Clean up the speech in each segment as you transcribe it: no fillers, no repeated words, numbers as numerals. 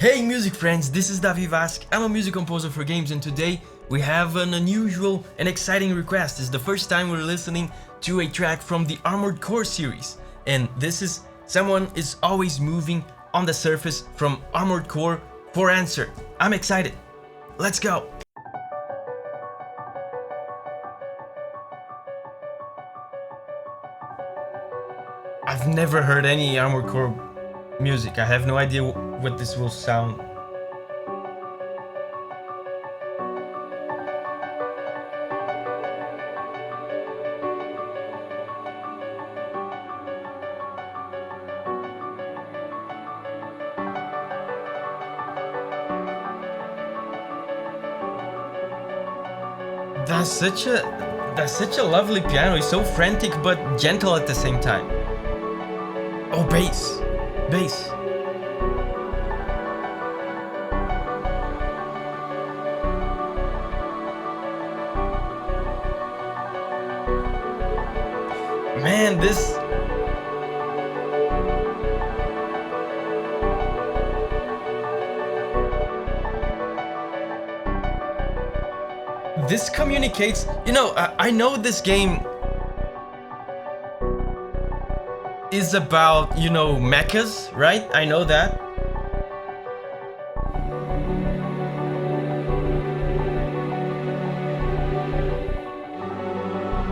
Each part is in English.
Hey music friends, this is Davi Vasc. I'm a music composer for games, and today we have an unusual and exciting request. It's the first time we're listening to a track from the Armored Core series, and this is Someone is Always Moving on the Surface from Armored Core for Answer. I'm excited. Let's go! I've never heard any Armored Core music. I have no idea what this will sound. That's such a lovely piano. It's so frantic but gentle at the same time. Oh, bass. Bass. Man, this communicates, I know this game is about, mechas, right? I know that.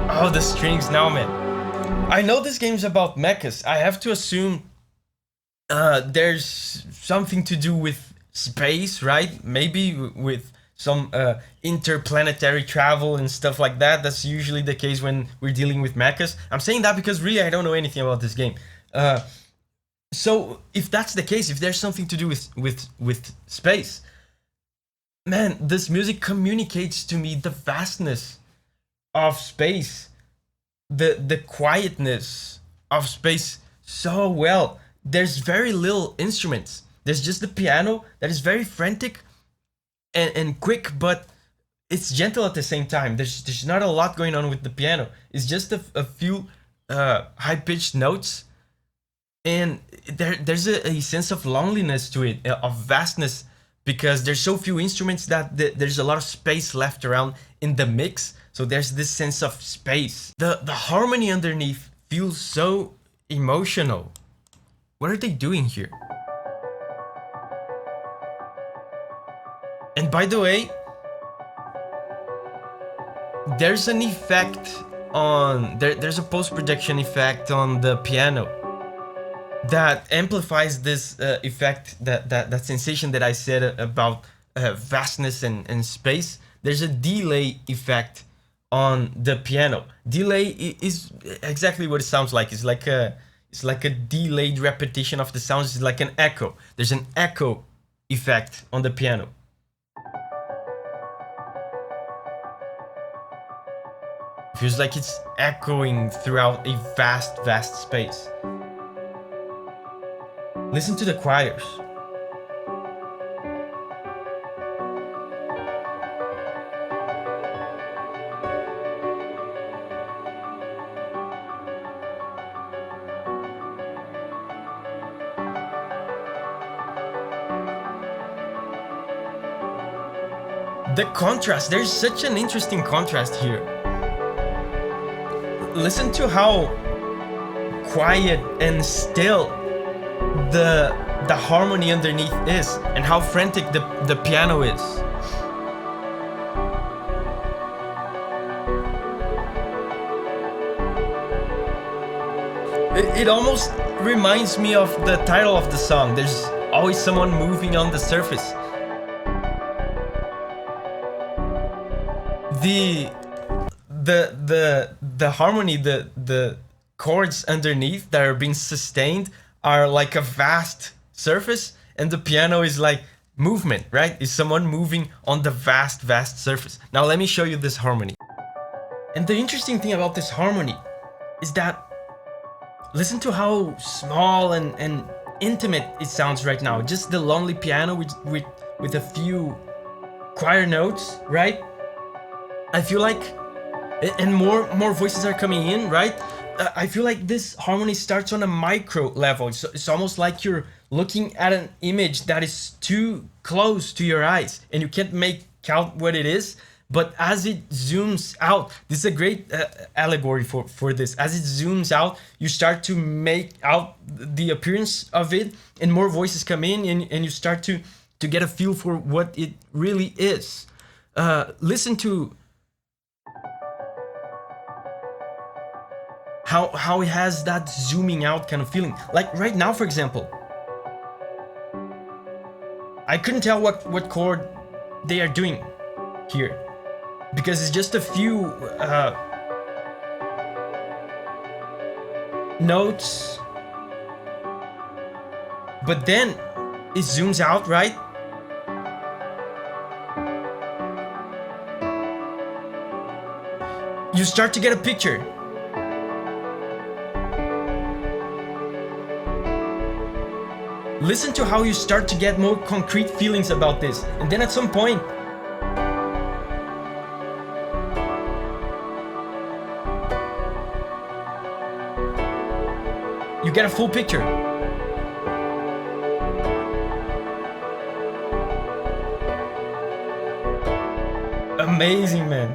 Oh, the strings now, man. I know this game's about mechas. I have to assume there's something to do with space, right? Maybe with some interplanetary travel and stuff like that. That's usually the case when we're dealing with mechas. I'm saying that because really I don't know anything about this game. So if that's the case, if there's something to do with space, man, this music communicates to me the vastness of space, the quietness of space so well. There's very little instruments. There's just the piano that is very frantic and quick, but it's gentle at the same time. There's not a lot going on with the piano. It's just a few high-pitched notes, and there's a sense of loneliness to it, of vastness, because there's so few instruments that there's a lot of space left around in the mix. So there's this sense of space. The harmony underneath feels so emotional. What are they doing here? And by the way, there's an effect on there's a post-production effect on the piano that amplifies this effect, that sensation that I said about vastness and space. There's a delay effect on the piano. Delay is exactly what it sounds like. It's like a delayed repetition of the sounds. It's like an echo. There's an echo effect on the piano. Feels like it's echoing throughout a vast space. Listen to the choirs. The contrast, there's such an interesting contrast here. Listen to how quiet and still the harmony underneath is, and how frantic the piano is. It almost reminds me of the title of the song. There's always someone moving on the surface. The harmony, the chords underneath that are being sustained are like a vast surface, and the piano is like movement, right? It's someone moving on the vast surface. Now let me show you this harmony. And the interesting thing about this harmony is that listen to how small and intimate it sounds right now. Just the lonely piano with a few choir notes, right? I feel like, and more voices are coming in, right? I feel like this harmony starts on a micro level. It's almost like you're looking at an image that is too close to your eyes and you can't make out what it is. But as it zooms out, this is a great allegory for this. As it zooms out, you start to make out the appearance of it, and more voices come in, and you start to get a feel for what it really is. Listen to how it has that zooming out kind of feeling. Like right now, for example, I couldn't tell what chord they are doing here, because it's just a few notes, but then it zooms out, right? You start to get a picture. Listen to how you start to get more concrete feelings about this, and then at some point you get a full picture. Amazing, man.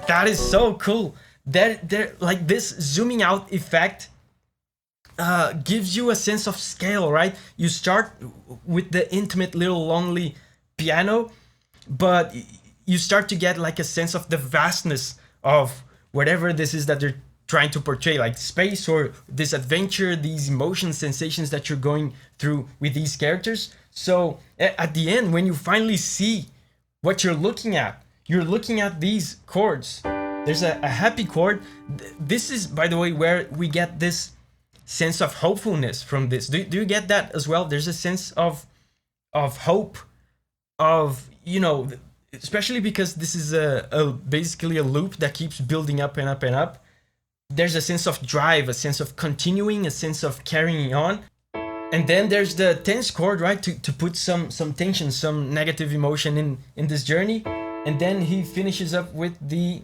That is so cool. That like this zooming out effect gives you a sense of scale, right? You start with the intimate little lonely piano, but you start to get like a sense of the vastness of whatever this is that they're trying to portray, like space or this adventure, these emotions, sensations that you're going through with these characters. So at the end, when you finally see what you're looking at these chords. There's a happy chord. This is, by the way, where we get this sense of hopefulness from this. Do you get that as well? There's a sense of hope, of, you know, especially because this is basically a loop that keeps building up and up and up. There's a sense of drive, a sense of continuing, a sense of carrying on. And then there's the tense chord, right? To put some tension, some negative emotion in this journey. And then he finishes up with the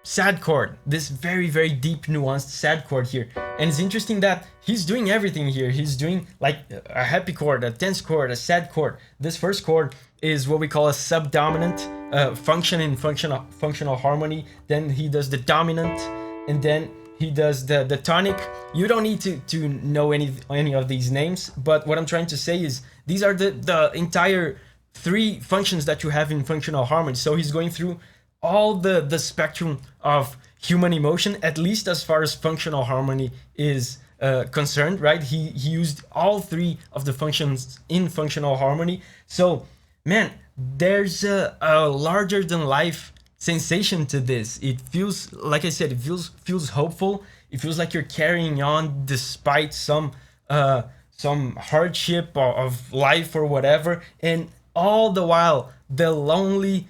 sad chord, this very, very deep, nuanced sad chord here. And it's interesting that he's doing everything here. He's doing like a happy chord, a tense chord, a sad chord. This first chord is what we call a subdominant function in functional harmony. Then he does the dominant, and then he does the tonic. You don't need to know any of these names, but what I'm trying to say is these are the entire three functions that you have in functional harmony. So he's going through all the spectrum of human emotion, at least as far as functional harmony is concerned, right? He used all three of the functions in functional harmony. So, man, there's a larger than life sensation to this. It feels, like I said, it feels hopeful. It feels like you're carrying on despite some hardship of life or whatever, and all the while the lonely,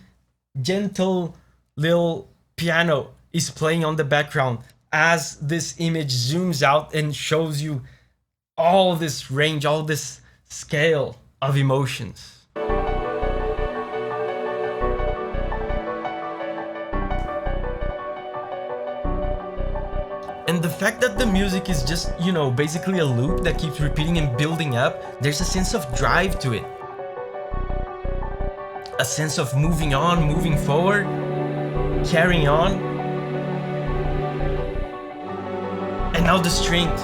gentle little piano is playing on the background as this image zooms out and shows you all this range, all this scale of emotions. And the fact that the music is just, you know, basically a loop that keeps repeating and building up, there's a sense of drive to it. A sense of moving on, moving forward, carrying on. And now the strings.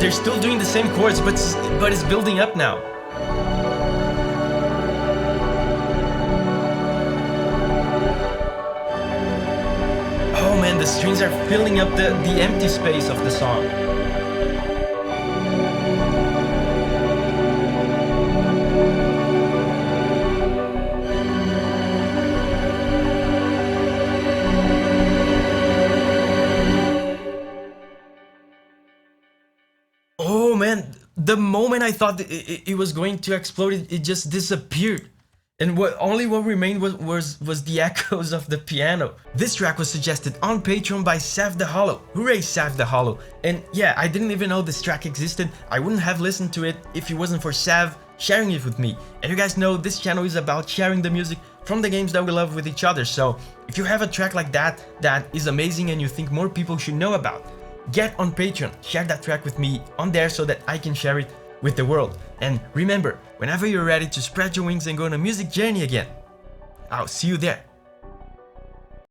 They're still doing the same chords, but it's building up now. Oh man, the strings are filling up the empty space of the song. the moment I thought it was going to explode, it just disappeared. And what remained was the echoes of the piano. This track was suggested on Patreon by Sav the Hollow. Hooray, Sav the Hollow. And yeah, I didn't even know this track existed. I wouldn't have listened to it if it wasn't for Sav sharing it with me. And you guys know this channel is about sharing the music from the games that we love with each other. So if you have a track like that is amazing and you think more people should know about, get on Patreon, share that track with me on there so that I can share it with the world. And remember, whenever you're ready to spread your wings and go on a music journey again, I'll see you there.